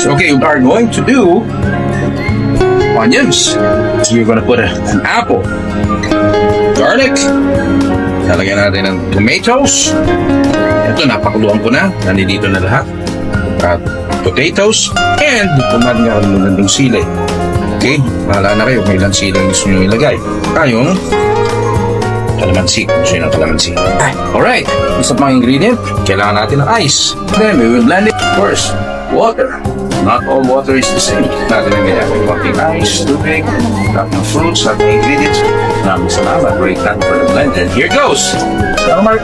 Okay, we are going to do onions. So we're gonna put an apple, garlic, lalagyan natin ng tomatoes. Ito, napakuluan ko na. Nandito na lahat. At potatoes. And pumahan nga ng ng sili. Okay? Bahala na kayo kung ilang sili ang gusto nyo ilagay. Yung kalamansi. Gusto nyo ng kalamansi. Alright. Isa pang ingredient. Kailangan natin ng ice. Then we will blend it. First, water. Not all water is the same. Natin ang ganyan. May konting ice, tubig, lahat ng fruits, lahat ng ingredients. Maraming salamat. Great time for the blend. And here goes. Mark.